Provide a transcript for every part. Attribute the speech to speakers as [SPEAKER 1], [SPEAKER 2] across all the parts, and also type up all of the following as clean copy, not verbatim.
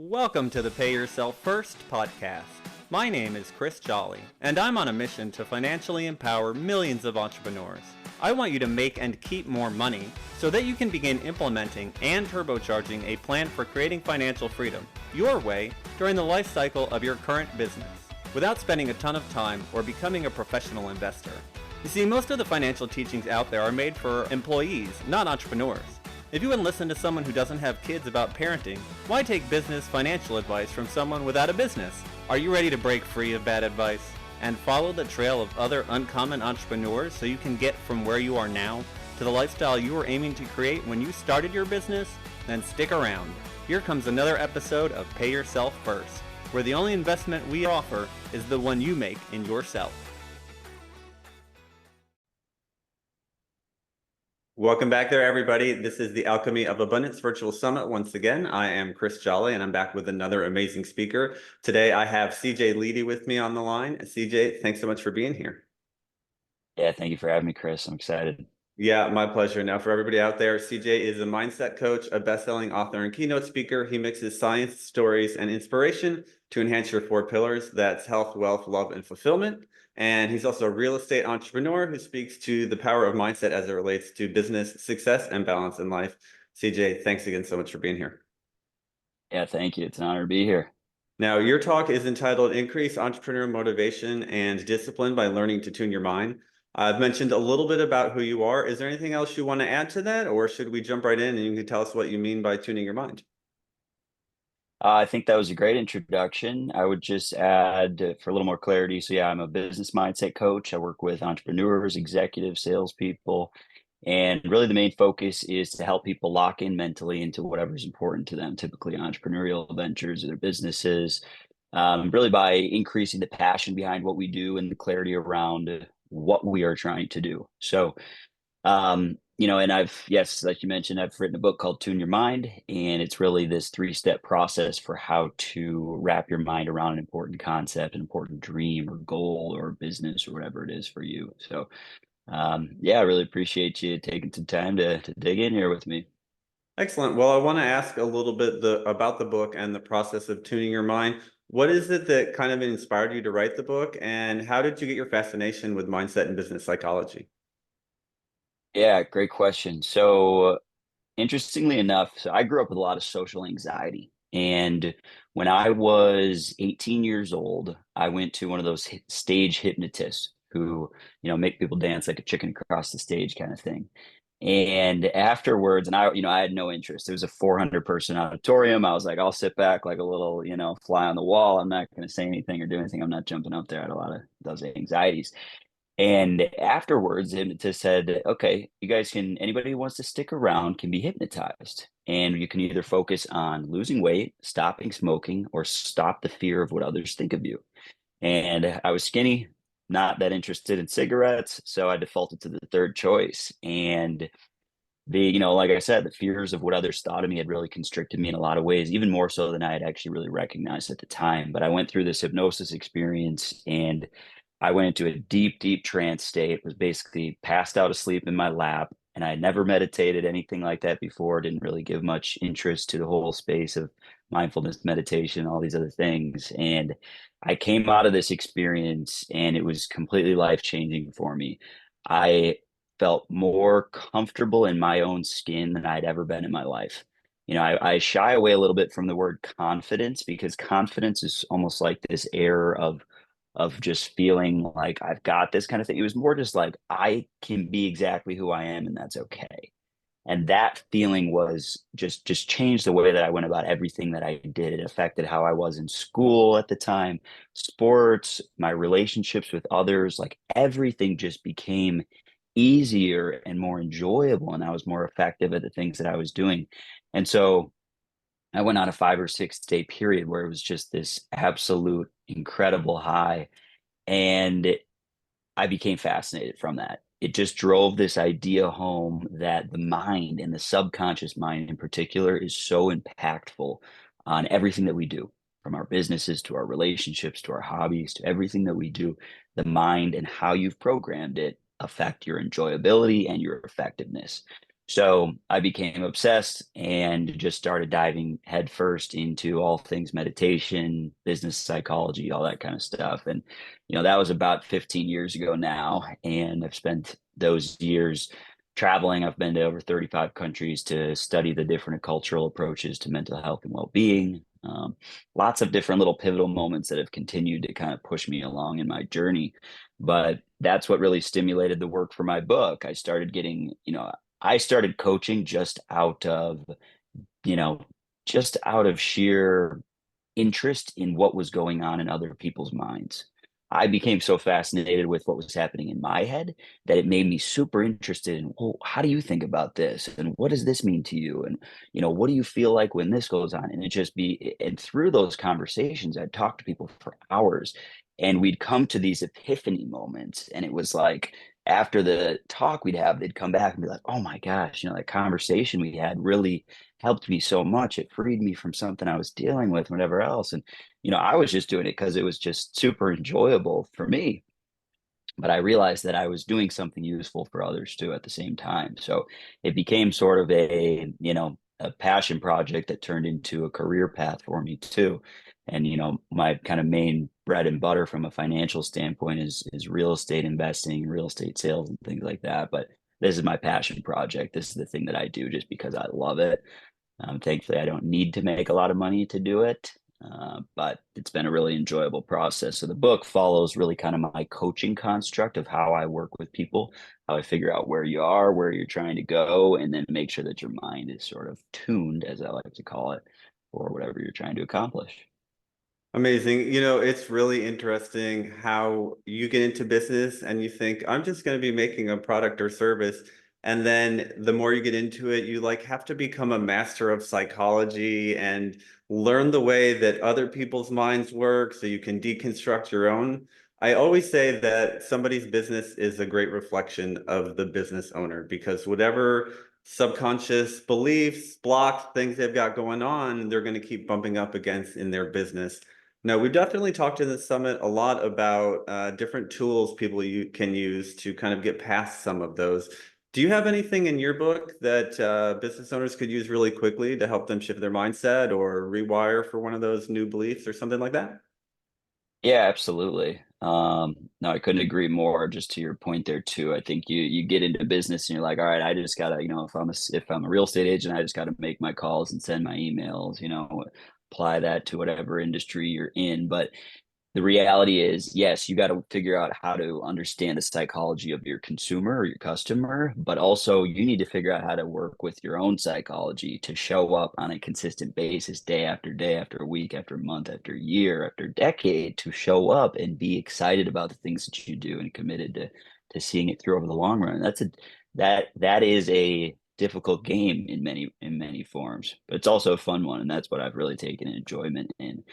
[SPEAKER 1] Welcome to the Pay Yourself First podcast. My name is Chris Jolly, and I'm on a mission to financially empower millions of entrepreneurs. I want you to make and keep more money so that you can begin implementing and turbocharging a plan for creating financial freedom your way during the life cycle of your current business without spending a ton of time or becoming a professional investor. You see, most of the financial teachings out there are made for employees, not entrepreneurs. If you wouldn't listen to someone who doesn't have kids about parenting, why take business financial advice from someone without a business? Are you ready to break free of bad advice and follow the trail of other uncommon entrepreneurs so you can get from where you are now to the lifestyle you were aiming to create when you started your business? Then stick around. Here comes another episode of Pay Yourself First, where the only investment we offer is the one you make in yourself. Welcome back there, everybody. This is the Alchemy of Abundance Virtual Summit. Once again, I am Chris Jolly, and I'm back with another amazing speaker. Today, I have CJ Leedy with me on the line. CJ, thanks so much for being here.
[SPEAKER 2] Yeah, thank you for having me, Chris. I'm excited.
[SPEAKER 1] Yeah, my pleasure. Now, for everybody out there, CJ is a mindset coach, a best-selling author, and keynote speaker. He mixes science, stories, and inspiration to enhance your four pillars. That's health, wealth, love, and fulfillment. And he's also a real estate entrepreneur who speaks to the power of mindset as it relates to business success and balance in life. CJ, thanks again so much for being here.
[SPEAKER 2] Yeah, thank you. It's an honor to be here.
[SPEAKER 1] Now, your talk is entitled Increase Entrepreneur Motivation and Discipline by Learning to Tune Your Mind. I've mentioned a little bit about who you are. Is there anything else you want to add to that, or should we jump right in and you can tell us what you mean by tuning your mind?
[SPEAKER 2] I think that was a great introduction. I would just add for a little more clarity. So yeah, I'm a business mindset coach. I work with entrepreneurs, executives, salespeople, and really the main focus is to help people lock in mentally into whatever's important to them, typically entrepreneurial ventures or their businesses, really by increasing the passion behind what we do and the clarity around what we are trying to do. So and yes, like you mentioned, I've written a book called Tune Your Mind, and it's really this 3-step process for how to wrap your mind around an important concept, an important dream or goal or business or whatever it is for you. So, yeah, I really appreciate you taking some time to dig in here with me.
[SPEAKER 1] Excellent. Well, I want to ask a little bit about the book and the process of tuning your mind. What is it that kind of inspired you to write the book, and how did you get your fascination with mindset and business psychology?
[SPEAKER 2] Yeah, great question. So, interestingly enough, so I grew up with a lot of social anxiety. And when I was 18 years old, I went to one of those stage hypnotists who, make people dance like a chicken across the stage kind of thing. And afterwards, and I had no interest. It was a 400 person auditorium. I was like, I'll sit back like a little, fly on the wall. I'm not going to say anything or do anything. I'm not jumping up there. I had a lot of those anxieties. And afterwards, the hypnotist said, okay, anybody who wants to stick around can be hypnotized. And you can either focus on losing weight, stopping smoking, or stop the fear of what others think of you. And I was skinny, not that interested in cigarettes. So I defaulted to the third choice. And like I said, the fears of what others thought of me had really constricted me in a lot of ways, even more so than I had actually really recognized at the time. But I went through this hypnosis experience and I went into a deep, deep trance state, was basically passed out asleep in my lap. And I had never meditated anything like that before, didn't really give much interest to the whole space of mindfulness meditation, all these other things. And I came out of this experience and it was completely life-changing for me. I felt more comfortable in my own skin than I'd ever been in my life. I shy away a little bit from the word confidence because confidence is almost like this air of just feeling like I've got this kind of thing. It was more just like I can be exactly who I am and that's okay. And that feeling was just changed the way that I went about everything that I did. It affected how I was in school at the time, sports, my relationships with others, like everything just became easier and more enjoyable and I was more effective at the things that I was doing. And so I went on a 5 or 6 day period where it was just this absolute incredible high. And I became fascinated from that. It just drove this idea home that the mind and the subconscious mind in particular is so impactful on everything that we do, from our businesses to our relationships to our hobbies to everything that we do. The mind and how you've programmed it affect your enjoyability and your effectiveness. So I became obsessed and just started diving headfirst into all things meditation, business psychology, all that kind of stuff. And, that was about 15 years ago now. And I've spent those years traveling. I've been to over 35 countries to study the different cultural approaches to mental health and well-being. Lots of different little pivotal moments that have continued to kind of push me along in my journey. But that's what really stimulated the work for my book. I started coaching you know, just out of sheer interest in what was going on in other people's minds. I became so fascinated with what was happening in my head that it made me super interested in, well, how do you think about this? And what does this mean to you? And, what do you feel like when this goes on? And through those conversations, I'd talk to people for hours and we'd come to these epiphany moments. And it was like, after the talk we'd have, they'd come back and be like, oh my gosh, that conversation we had really helped me so much. It freed me from something I was dealing with, whatever else. And, I was just doing it because it was just super enjoyable for me. But I realized that I was doing something useful for others too at the same time. So it became sort of a passion project that turned into a career path for me too. And, my kind of main bread and butter from a financial standpoint is real estate investing, real estate sales and things like that. But this is my passion project. This is the thing that I do just because I love it. Thankfully, I don't need to make a lot of money to do it, but it's been a really enjoyable process. So the book follows really kind of my coaching construct of how I work with people, how I figure out where you are, where you're trying to go, and then make sure that your mind is sort of tuned, as I like to call it, for whatever you're trying to accomplish.
[SPEAKER 1] Amazing. It's really interesting how you get into business and you think, I'm just going to be making a product or service. And then the more you get into it, you like have to become a master of psychology and learn the way that other people's minds work so you can deconstruct your own. I always say that somebody's business is a great reflection of the business owner because whatever subconscious beliefs, blocks, things they've got going on, they're going to keep bumping up against in their business. No, we've definitely talked in the summit a lot about different tools people can use to kind of get past some of those. Do you have anything in your book that business owners could use really quickly to help them shift their mindset or rewire for one of those new beliefs or something like that?
[SPEAKER 2] Yeah, absolutely. No, I couldn't agree more. Just to your point there too. I think you get into business and you're like, all right, I just gotta, if I'm a real estate agent, I just gotta make my calls and send my emails. Apply that to whatever industry you're in. But the reality is, yes, you got to figure out how to understand the psychology of your consumer or your customer, but also you need to figure out how to work with your own psychology to show up on a consistent basis, day after week, after month, after year, after decade, to show up and be excited about the things that you do and committed to seeing it through over the long run. That is a difficult game in many forms, but it's also a fun one, and that's what I've really taken enjoyment in.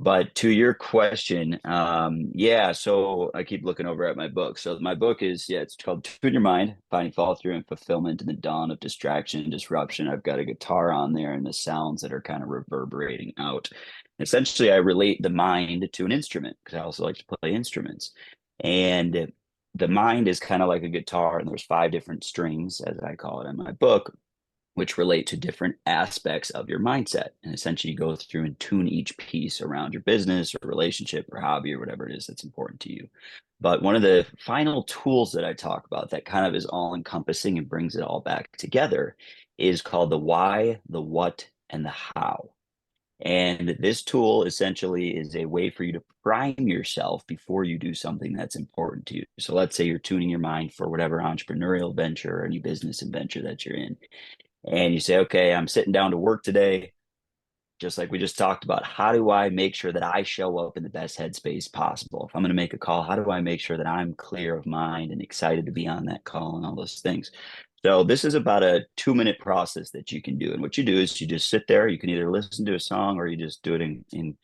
[SPEAKER 2] But to your question, yeah, so I keep looking over at my book. So my book is, yeah, it's called Tune Your Mind, Finding Follow Through and Fulfillment in the Dawn of Distraction and Disruption. I've got a guitar on there and the sounds that are kind of reverberating out. Essentially, I relate the mind to an instrument because I also like to play instruments. And the mind is kind of like a guitar, and there's five different strings, as I call it in my book, which relate to different aspects of your mindset. And essentially, you go through and tune each piece around your business or relationship or hobby or whatever it is that's important to you. But one of the final tools that I talk about that kind of is all encompassing and brings it all back together is called the why, the what, and the how. And this tool essentially is a way for you to prime yourself before you do something that's important to you. So let's say you're tuning your mind for whatever entrepreneurial venture or any business adventure that you're in, and you say, okay, I'm sitting down to work today, just like we just talked about. How do I make sure that I show up in the best headspace possible? If I'm going to make a call, how do I make sure that I'm clear of mind and excited to be on that call and all those things? So this is about a 2-minute process that you can do. And what you do is you just sit there. You can either listen to a song or you just do it in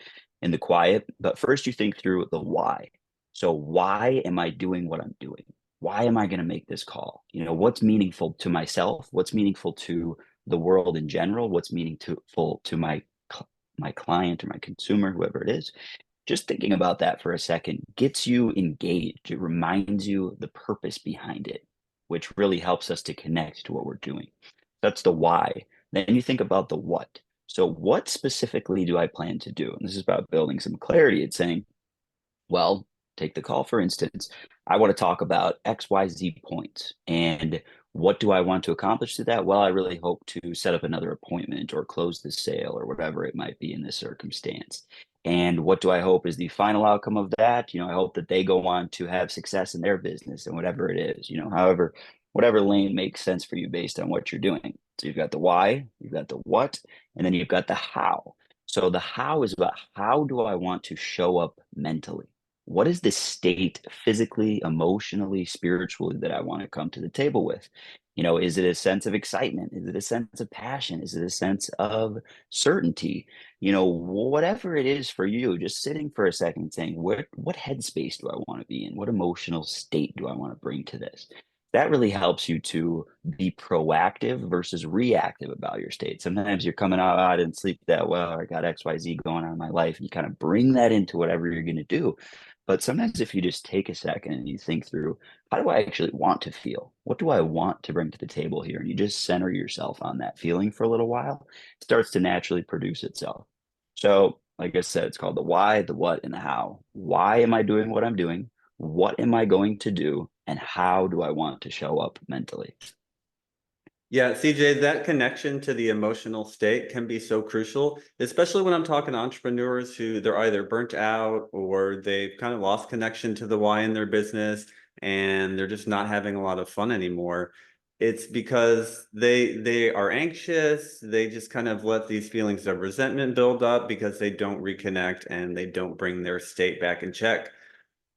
[SPEAKER 2] the quiet. But first you think through the why. So why am I doing what I'm doing? Why am I going to make this call? What's meaningful to myself? What's meaningful to the world in general? What's meaningful to my client or my consumer, whoever it is? Just thinking about that for a second gets you engaged. It reminds you the purpose behind it, which really helps us to connect to what we're doing. That's the why. Then you think about the what. So what specifically do I plan to do? And this is about building some clarity. It's saying, well, take the call, for instance. I want to talk about XYZ points. And what do I want to accomplish through that? Well, I really hope to set up another appointment or close the sale or whatever it might be in this circumstance. And what do I hope is the final outcome of that? I hope that they go on to have success in their business and whatever it is, however, whatever lane makes sense for you based on what you're doing. So you've got the why, you've got the what, and then you've got the how. So the how is about how do I want to show up mentally? What is the state physically, emotionally, spiritually that I want to come to the table with? Is it a sense of excitement? Is it a sense of passion? Is it a sense of certainty? Whatever it is for you, just sitting for a second saying, what headspace do I want to be in? What emotional state do I want to bring to this? That really helps you to be proactive versus reactive about your state. Sometimes you're coming out, I didn't sleep that well, or I got XYZ going on in my life. And you kind of bring that into whatever you're going to do. But sometimes if you just take a second and you think through, how do I actually want to feel? What do I want to bring to the table here? And you just center yourself on that feeling for a little while, it starts to naturally produce itself. So, like I said, it's called the why, the what, and the how. Why am I doing what I'm doing? What am I going to do? And how do I want to show up mentally?
[SPEAKER 1] Yeah, CJ, that connection to the emotional state can be so crucial, especially when I'm talking to entrepreneurs who they're either burnt out or they've kind of lost connection to the why in their business and they're just not having a lot of fun anymore. It's because they are anxious, they just kind of let these feelings of resentment build up because they don't reconnect and they don't bring their state back in check.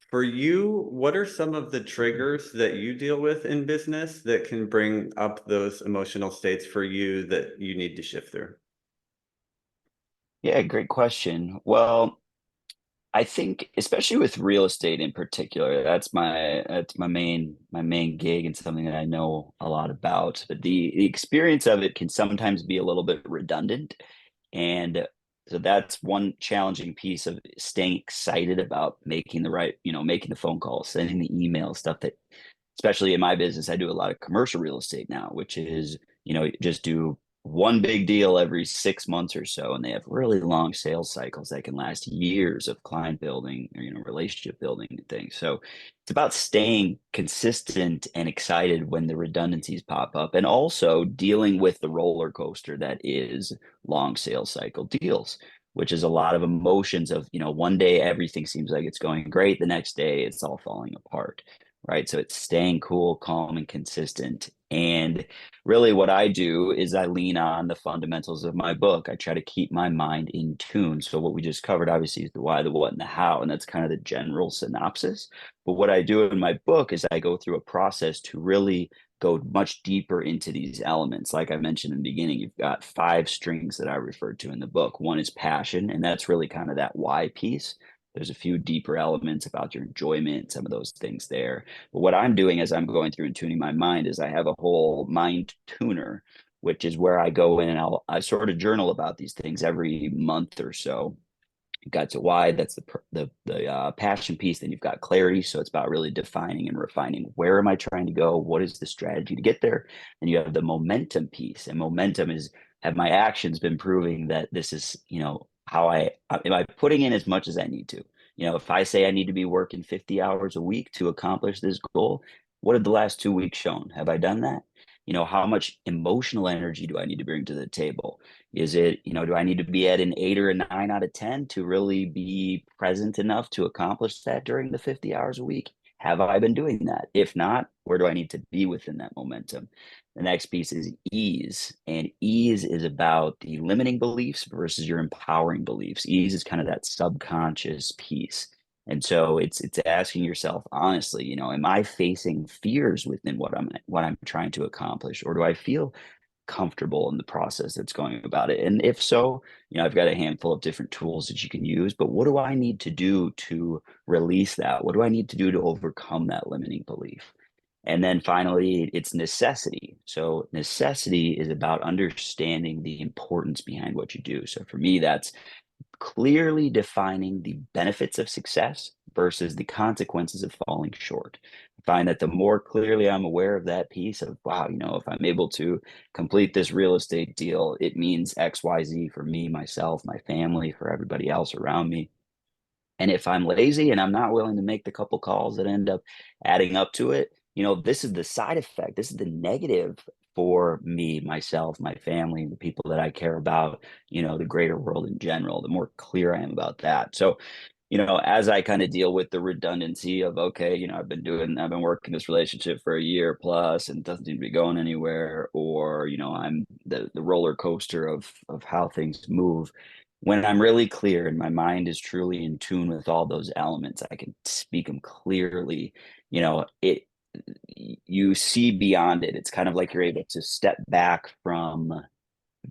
[SPEAKER 1] For you, what are some of the triggers that you deal with in business that can bring up those emotional states for you that you need to shift through?
[SPEAKER 2] Yeah, great question. Well, I think especially with real estate in particular, that's my main gig and something that I know a lot about. But the experience of it can sometimes be a little bit redundant. And so that's one challenging piece of staying excited about making the right, making the phone calls, sending the email, stuff that, especially in my business, I do a lot of commercial real estate now, which is, just do one big deal every 6 months or so. And they have really long sales cycles that can last years of client building or, relationship building and things. So it's about staying consistent and excited when the redundancies pop up and also dealing with the roller coaster that is long sales cycle deals, which is a lot of emotions of, one day everything seems like it's going great. The next day it's all falling apart. Right. So it's staying cool, calm, and consistent. And really what I do is I lean on the fundamentals of my book. I try to keep my mind in tune. So what we just covered obviously is the why, the what, and the how. And that's kind of the general synopsis. But what I do in my book is I go through a process to really go much deeper into these elements. Like I mentioned in the beginning, you've got 5 strings that I referred to in the book. One is passion, and that's really kind of that why piece. There's a few deeper elements about your enjoyment, some of those things there. But what I'm doing as I'm going through and tuning my mind is I have a whole mind tuner, which is where I go in and I sort of journal about these things every month or so. You've got to why, that's the passion piece. Then you've got clarity, so it's about really defining and refining where am I trying to go, what is the strategy to get there. And you have the momentum piece, and momentum is, have my actions been proving that this is, how am I putting in as much as I need to. If I say I need to be working 50 hours a week to accomplish this goal, what have the last 2 weeks shown? Have I done that? How much emotional energy do I need to bring to the table? Is it, do I need to be at an 8 or a 9 out of 10 to really be present enough to accomplish that during the 50 hours a week? Have I been doing that? If not, where do I need to be within that momentum? The next piece is ease. And ease is about the limiting beliefs versus your empowering beliefs. Ease is kind of that subconscious piece. And so it's asking yourself honestly, am I facing fears within what I'm trying to accomplish, or do I feel comfortable in the process that's going about it? And if so, I've got a handful of different tools that you can use, but what do I need to do to release that? What do I need to do to overcome that limiting belief? And then finally, it's necessity. So necessity is about understanding the importance behind what you do. So for me, that's clearly defining the benefits of success versus the consequences of falling short. find that the more clearly I'm aware of that piece of, wow, if I'm able to complete this real estate deal, it means XYZ for me, myself, my family, for everybody else around me. And if I'm lazy and I'm not willing to make the couple calls that end up adding up to it, this is the side effect. This is the negative for me, myself, my family, the people that I care about, the greater world in general, the more clear I am about that. So, as I kind of deal with the redundancy of, okay, I've been working this relationship for a year plus and it doesn't seem to be going anywhere, or, I'm the roller coaster of how things move. When I'm really clear and my mind is truly in tune with all those elements, I can speak them clearly. It you see beyond it. It's kind of like you're able to step back from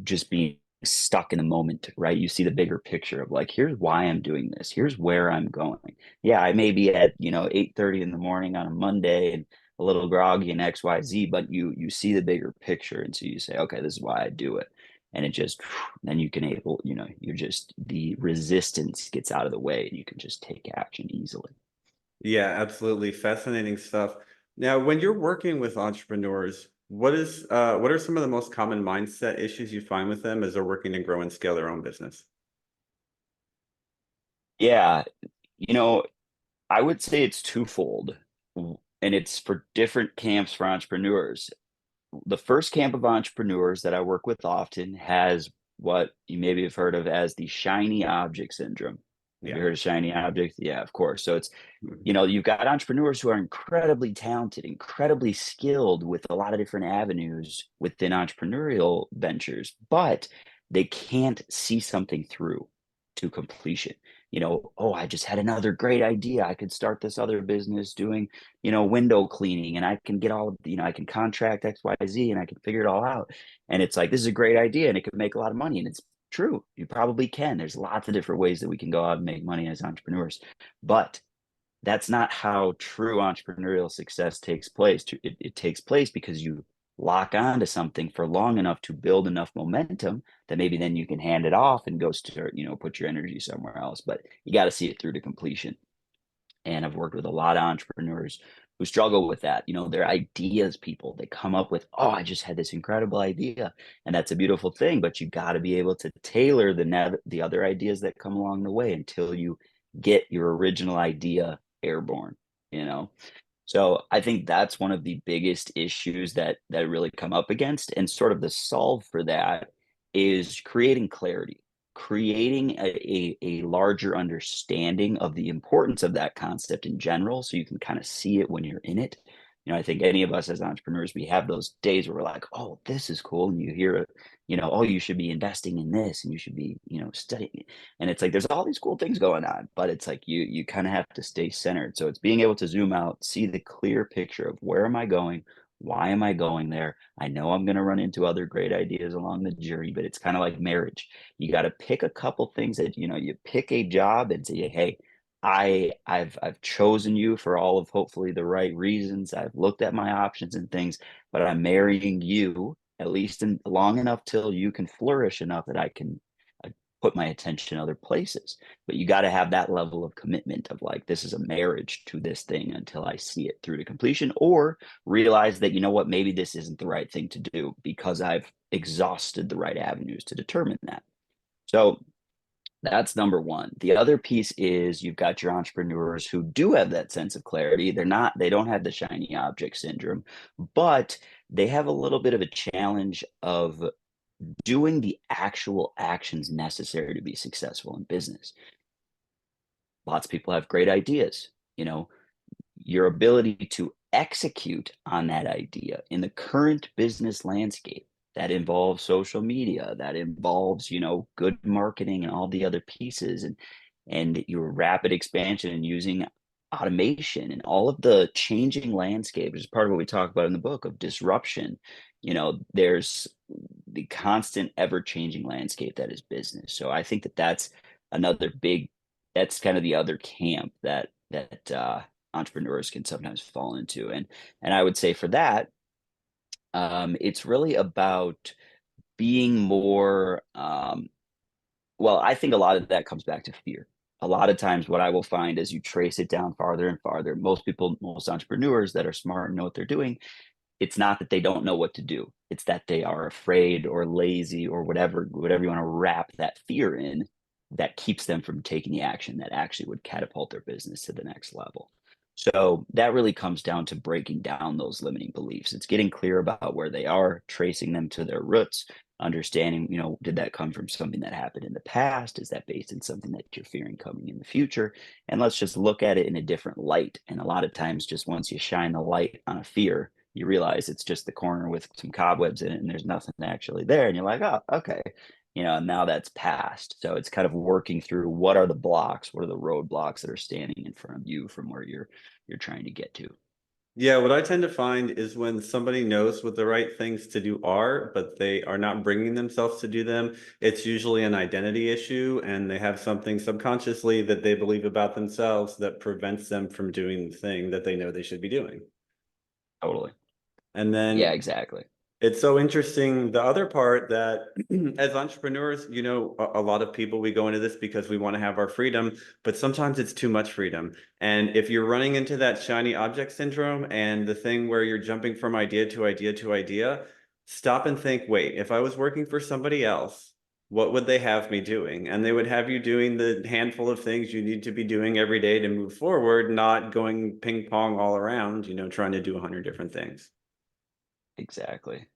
[SPEAKER 2] just being stuck in the moment, right? You see the bigger picture of like, here's why I'm doing this. Here's where I'm going. Yeah, I may be at, 8:30 in the morning on a Monday and a little groggy and XYZ, but you see the bigger picture. And so you say, okay, this is why I do it. And it just, then you can able, you're just, the resistance gets out of the way and you can just take action easily.
[SPEAKER 1] Yeah, absolutely. Fascinating stuff. Now, when you're working with entrepreneurs, what are some of the most common mindset issues you find with them as they're working to grow and scale their own business?
[SPEAKER 2] Yeah. You know, I would say it's twofold, and it's for different camps for entrepreneurs. The first camp of entrepreneurs that I work with often has what you maybe have heard of as the shiny object syndrome. Have you
[SPEAKER 1] Yeah.
[SPEAKER 2] heard of shiny object? Yeah, of course. So it's,
[SPEAKER 1] Mhm.
[SPEAKER 2] you've got entrepreneurs who are incredibly talented, incredibly skilled with a lot of different avenues within entrepreneurial ventures, but they can't see something through to completion. Oh, I just had another great idea. I could start this other business doing, window cleaning, and I can get all of, I can contract XYZ and I can figure it all out. And it's like, this is a great idea and it could make a lot of money. And it's true. You probably can. There's lots of different ways that we can go out and make money as entrepreneurs. But that's not how true entrepreneurial success takes place. It takes place because you lock on to something for long enough to build enough momentum that maybe then you can hand it off and go start, put your energy somewhere else. But you got to see it through to completion. And I've worked with a lot of entrepreneurs who struggle with that. They're ideas people. They come up with, oh, I just had this incredible idea. And that's a beautiful thing, but you got to be able to tailor the other ideas that come along the way until you get your original idea airborne, you know? So I think that's one of the biggest issues that really come up against. And sort of the solve for that is creating clarity, creating a larger understanding of the importance of that concept in general, so you can kind of see it when you're in it. I think any of us as entrepreneurs, we have those days where we're like, oh, this is cool. And you hear, oh, you should be investing in this and you should be, studying. And it's like there's all these cool things going on, but it's like you kind of have to stay centered. So it's being able to zoom out, see the clear picture of where am I going, why am I going there. I know I'm going to run into other great ideas along the journey, but it's kind of like marriage. You got to pick a couple things that, you pick a job and say, hey, I've chosen you for all of hopefully the right reasons. I've looked at my options and things, but I'm marrying you at least long enough till you can flourish enough that I can put my attention other places. But you got to have that level of commitment of like, this is a marriage to this thing until I see it through to completion, or realize that, what, maybe this isn't the right thing to do because I've exhausted the right avenues to determine that. So that's number one. The other piece is you've got your entrepreneurs who do have that sense of clarity. They don't have the shiny object syndrome, but they have a little bit of a challenge of doing the actual actions necessary to be successful in business. Lots of people have great ideas. Your ability to execute on that idea in the current business landscape that involves social media, that involves, good marketing and all the other pieces, and your rapid expansion and using automation and all of the changing landscape, which is part of what we talk about in the book of disruption. There's the constant ever changing landscape that is business. So I think that that's another big, that's kind of the other camp that entrepreneurs can sometimes fall into. And I would say for that, it's really about being more, well, I think a lot of that comes back to fear. a lot of times what I will find as you trace it down farther and farther, most people, most entrepreneurs that are smart and know what they're doing, it's not that they don't know what to do. It's that they are afraid or lazy or whatever you want to wrap that fear in, that keeps them from taking the action that actually would catapult their business to the next level. So that really comes down to breaking down those limiting beliefs. It's getting clear about where they are, tracing them to their roots, understanding, did that come from something that happened in the past? Is that based in something that you're fearing coming in the future? And let's just look at it in a different light. And a lot of times, just once you shine the light on a fear, you realize it's just the corner with some cobwebs in it and there's nothing actually there. And you're like, oh, okay. Now that's passed. So it's kind of working through what are the blocks, what are the roadblocks that are standing in front of you from where you're trying to get to.
[SPEAKER 1] Yeah, what I tend to find is when somebody knows what the right things to do are, but they are not bringing themselves to do them, it's usually an identity issue, and they have something subconsciously that they believe about themselves that prevents them from doing the thing that they know they should be doing.
[SPEAKER 2] Totally.
[SPEAKER 1] And
[SPEAKER 2] Yeah,
[SPEAKER 1] then
[SPEAKER 2] exactly.
[SPEAKER 1] it's so interesting. The other part that as entrepreneurs, a lot of people, we go into this because we want to have our freedom, but sometimes it's too much freedom. And if you're running into that shiny object syndrome and the thing where you're jumping from idea to idea to idea, stop and think, wait, if I was working for somebody else, what would they have me doing? And they would have you doing the handful of things you need to be doing every day to move forward, not going ping pong all around, trying to do 100 different things.
[SPEAKER 2] Exactly.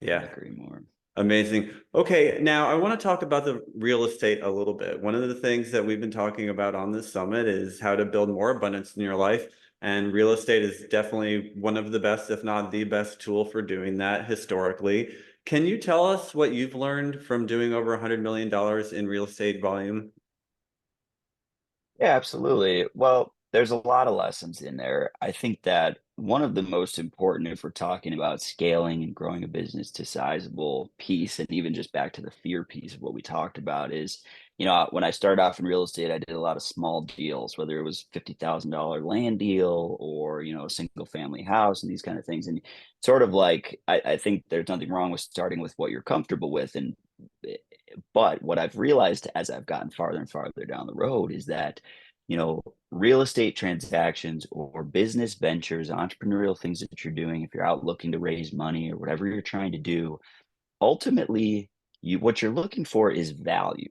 [SPEAKER 2] Couldn't
[SPEAKER 1] Yeah.
[SPEAKER 2] agree more.
[SPEAKER 1] Amazing. Okay, now I want to talk about the real estate a little bit. One of the things that we've been talking about on this summit is how to build more abundance in your life. And real estate is definitely one of the best, if not the best tool for doing that historically. Can you tell us what you've learned from doing over $100 million in real estate volume?
[SPEAKER 2] Yeah, absolutely. Well, there's a lot of lessons in there. I think that one of the most important, if we're talking about scaling and growing a business to sizable piece, and even just back to the fear piece of what we talked about, is, when I started off in real estate, I did a lot of small deals, whether it was $50,000 land deal or, a single family house and these kind of things. And sort of like, I think there's nothing wrong with starting with what you're comfortable with. But what I've realized as I've gotten farther and farther down the road is that, real estate transactions or business ventures, entrepreneurial things that you're doing, if you're out looking to raise money or whatever you're trying to do, ultimately, what you're looking for is value.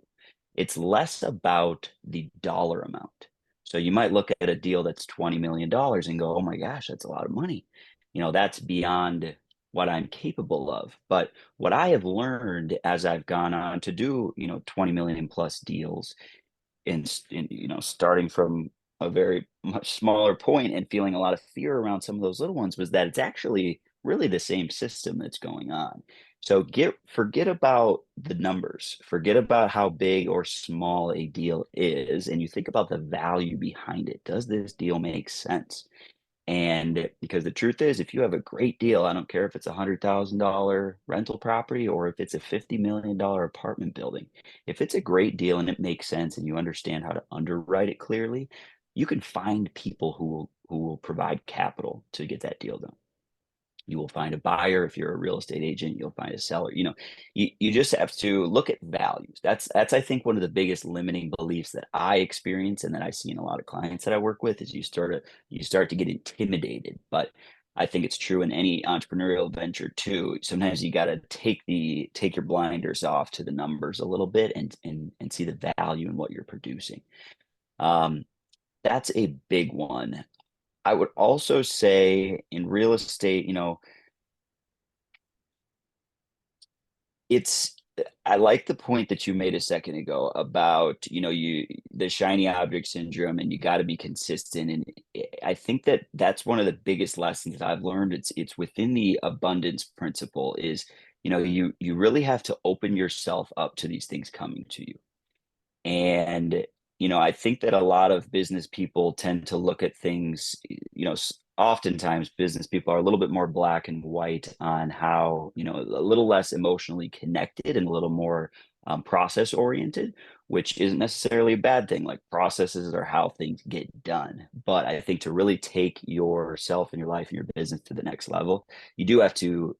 [SPEAKER 2] It's less about the dollar amount. So you might look at a deal that's $20 million and go, oh my gosh, that's a lot of money. That's beyond what I'm capable of. But what I have learned as I've gone on to do, 20 million plus deals in starting from a very much smaller point and feeling a lot of fear around some of those little ones, was that it's actually really the same system that's going on. So forget about the numbers, forget about how big or small a deal is, and you think about the value behind it. Does this deal make sense? And because the truth is, if you have a great deal, I don't care if it's $100,000 rental property or if it's a $50 million apartment building, if it's a great deal and it makes sense and you understand how to underwrite it clearly, you can find people who will provide capital to get that deal done. You will find a buyer. If you're a real estate agent, you'll find a seller. You just have to look at values. That's I think one of the biggest limiting beliefs that I experience and that I see in a lot of clients that I work with is you start to get intimidated. But I think it's true in any entrepreneurial venture too. Sometimes you got to take your blinders off to the numbers a little bit and see the value in what you're producing. Um, that's a big one. I would also say in real estate, it's I like the point that you made a second ago about, the shiny object syndrome and you got to be consistent. And I think that that's one of the biggest lessons that I've learned. It's within the abundance principle is, you really have to open yourself up to these things coming to you. And, I think that a lot of business people tend to look at things, oftentimes business people are a little bit more black and white on how, a little less emotionally connected and a little more process oriented, which isn't necessarily a bad thing. Like processes are how things get done. But I think to really take yourself and your life and your business to the next level, you do have to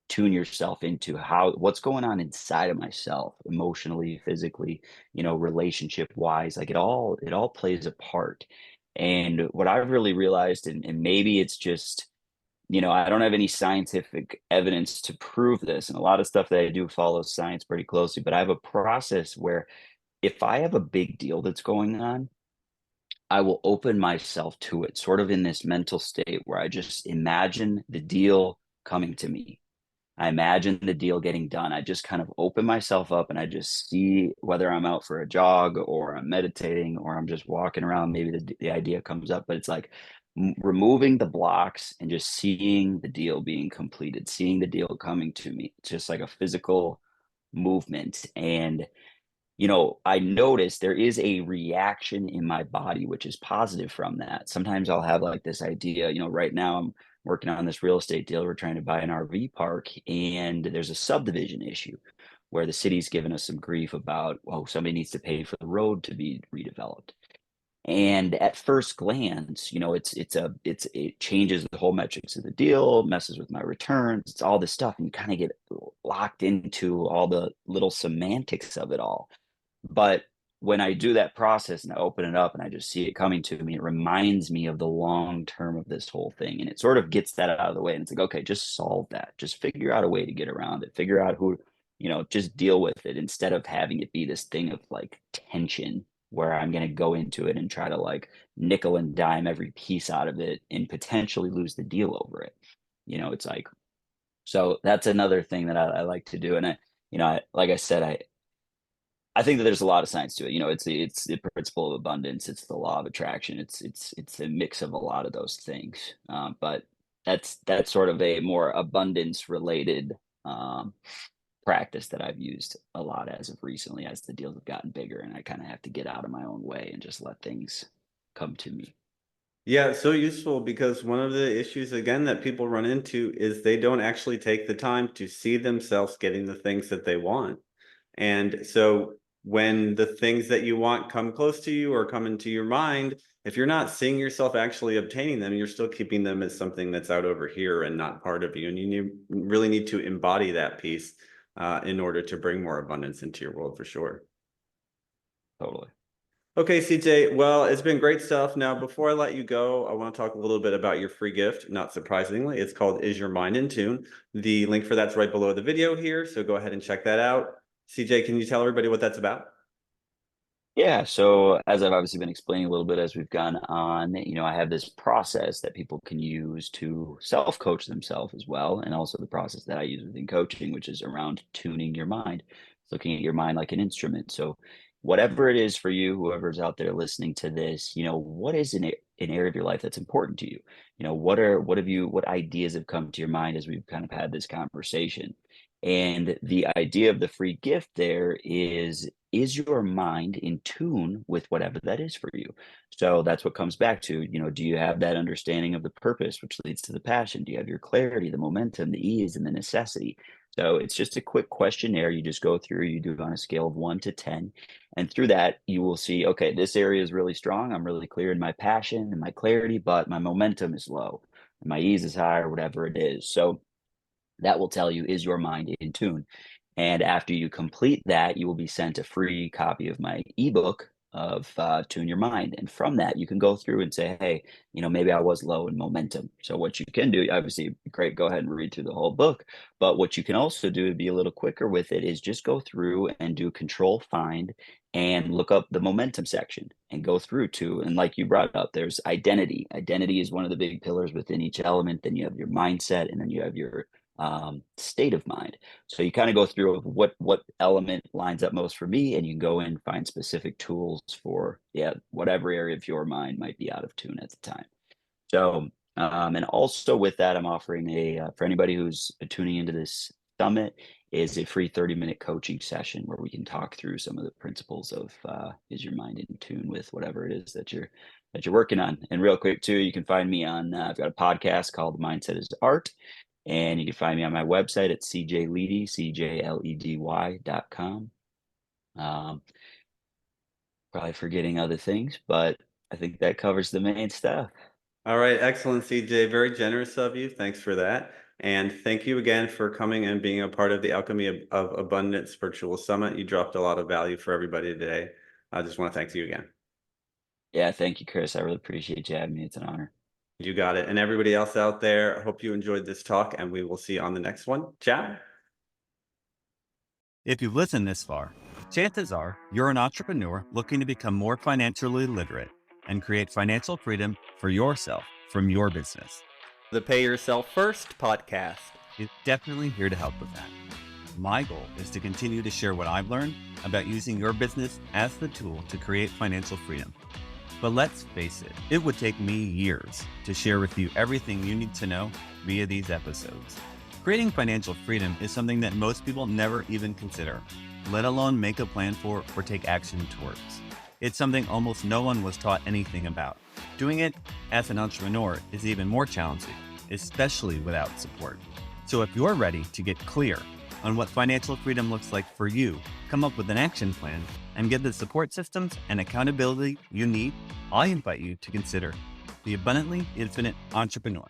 [SPEAKER 2] tune yourself into what's going on inside of myself, emotionally, physically, relationship wise. Like it all plays a part. And what I've really realized, and maybe it's just, I don't have any scientific evidence to prove this, and a lot of stuff that I do follows science pretty closely, but I have a process where if I have a big deal that's going on, I will open myself to it, sort of in this mental state where I just imagine the deal coming to me. I imagine the deal getting done. I just kind of open myself up and I just see whether I'm out for a jog or I'm meditating or I'm just walking around. Maybe the idea comes up, but it's like removing the blocks and just seeing the deal being completed, seeing the deal coming to me, just like a physical movement. And I notice there is a reaction in my body, which is positive from that. Sometimes I'll have like this idea, right now I'm working on this real estate deal. We're trying to buy an RV park, and there's a subdivision issue where the city's given us some grief about, oh, somebody needs to pay for the road to be redeveloped. And at first glance, it changes the whole metrics of the deal, messes with my returns, it's all this stuff, and you kind of get locked into all the little semantics of it all. But when I do that process and I open it up and I just see it coming to me, it reminds me of the long term of this whole thing. And it sort of gets that out of the way. And it's like, okay, just solve that. Just figure out a way to get around it. Figure out who, just deal with it instead of having it be this thing of like tension where I'm going to go into it and try to like nickel and dime every piece out of it and potentially lose the deal over it. It's like, so that's another thing that I like to do. And like I said, I think that there's a lot of science to it. It's the principle of abundance. It's the law of attraction. It's a mix of a lot of those things. But that's sort of a more abundance related um, practice that I've used a lot as of recently, as the deals have gotten bigger, and I kind of have to get out of my own way and just let things come to me.
[SPEAKER 1] Yeah, it's so useful because one of the issues, again, that people run into is they don't actually take the time to see themselves getting the things that they want. And so when the things that you want come close to you or come into your mind, if you're not seeing yourself actually obtaining them, you're still keeping them as something that's out over here and not part of you. And really need to embody that piece in order to bring more abundance into your world for sure.
[SPEAKER 2] Totally.
[SPEAKER 1] Okay, CJ, well, it's been great stuff. Now, before I let you go, I want to talk a little bit about your free gift. Not surprisingly, it's called Is Your Mind in Tune? The link for that's right below the video here, so go ahead and check that out. CJ, can you tell everybody what that's about?
[SPEAKER 2] Yeah, so as I've obviously been explaining a little bit as we've gone on, I have this process that people can use to self-coach themselves as well, and also the process that I use within coaching, which is around tuning your mind, looking at your mind like an instrument. So whatever it is for you, whoever's out there listening to this, what is an area of your life that's important to you? What ideas have come to your mind as we've kind of had this conversation? And the idea of the free gift there is your mind in tune with whatever that is for you? So that's what comes back to, do you have that understanding of the purpose, which leads to the passion? Do you have your clarity, the momentum, the ease, and the necessity? So it's just a quick questionnaire you just go through, you do it on a scale of 1 to 10. And through that, you will see, okay, this area is really strong. I'm really clear in my passion and my clarity, but my momentum is low, and my ease is high, or whatever it is. So that will tell you, is your mind in tune? And after you complete that, you will be sent a free copy of my ebook of Tune Your Mind. And from that, you can go through and say, hey, maybe I was low in momentum. So what you can do, obviously, great, go ahead and read through the whole book. But what you can also do to be a little quicker with it is just go through and do control find and look up the momentum section and go through to, and like you brought up, there's identity. Identity is one of the big pillars within each element. Then you have your mindset, and then you have your state of mind. So you kind of go through what element lines up most for me, and you go in and find specific tools for whatever area of your mind might be out of tune at the time. So and also with that, I'm offering for anybody who's tuning into this summit is a free 30-minute coaching session where we can talk through some of the principles of is your mind in tune with whatever it is that you're working on. And real quick too, you can find me on I've got a podcast called Mindset is Art. And you can find me on my website at cjledy.com. Probably forgetting other things, but I think that covers the main stuff.
[SPEAKER 1] All right, excellent, CJ. Very generous of you. Thanks for that. And thank you again for coming and being a part of the Alchemy of Abundance Virtual Summit. You dropped a lot of value for everybody today. I just want to thank you again.
[SPEAKER 2] Yeah, thank you, Chris. I really appreciate you having me. It's an honor.
[SPEAKER 1] You got it. And everybody else out there, I hope you enjoyed this talk, and we will see you on the next one. Ciao.
[SPEAKER 3] If you've listened this far, chances are you're an entrepreneur looking to become more financially literate and create financial freedom for yourself from your business.
[SPEAKER 1] The Pay Yourself First podcast
[SPEAKER 3] Is definitely here to help with that. My goal is to continue to share what I've learned about using your business as the tool to create financial freedom. But let's face it, it would take me years to share with you everything you need to know via these episodes. Creating financial freedom is something that most people never even consider, let alone make a plan for or take action towards. It's something almost no one was taught anything about. Doing it as an entrepreneur is even more challenging, especially without support. So if you're ready to get clear on what financial freedom looks like for you, come up with an action plan, and get the support systems and accountability you need, I invite you to consider the Abundantly Infinite Entrepreneur.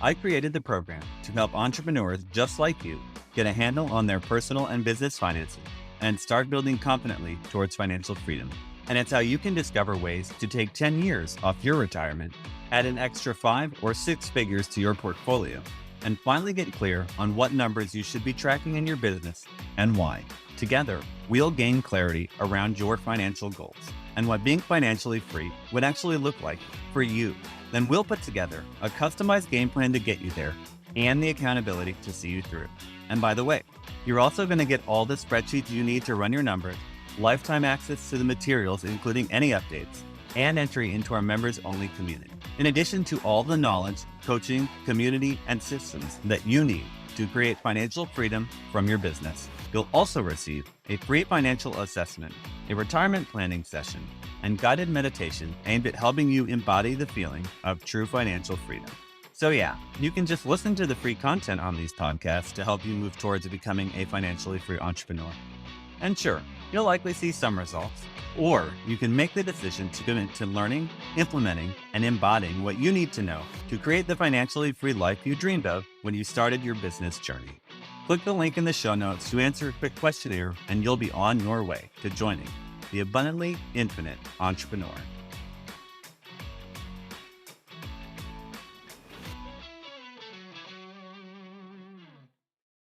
[SPEAKER 3] I created the program to help entrepreneurs just like you get a handle on their personal and business finances and start building confidently towards financial freedom. And it's how you can discover ways to take 10 years off your retirement, add an extra 5 or 6 figures to your portfolio, and finally get clear on what numbers you should be tracking in your business and why. Together, we'll gain clarity around your financial goals and what being financially free would actually look like for you. Then we'll put together a customized game plan to get you there and the accountability to see you through. And by the way, you're also going to get all the spreadsheets you need to run your numbers, lifetime access to the materials, including any updates, and entry into our members-only community. In addition to all the knowledge, coaching, community, and systems that you need to create financial freedom from your business, you'll also receive a free financial assessment, a retirement planning session, and guided meditation aimed at helping you embody the feeling of true financial freedom. So yeah, you can just listen to the free content on these podcasts to help you move towards becoming a financially free entrepreneur. And sure, you'll likely see some results, or you can make the decision to commit to learning, implementing, and embodying what you need to know to create the financially free life you dreamed of when you started your business journey. Click the link in the show notes to answer a quick questionnaire, and you'll be on your way to joining the Abundantly Infinite Entrepreneur.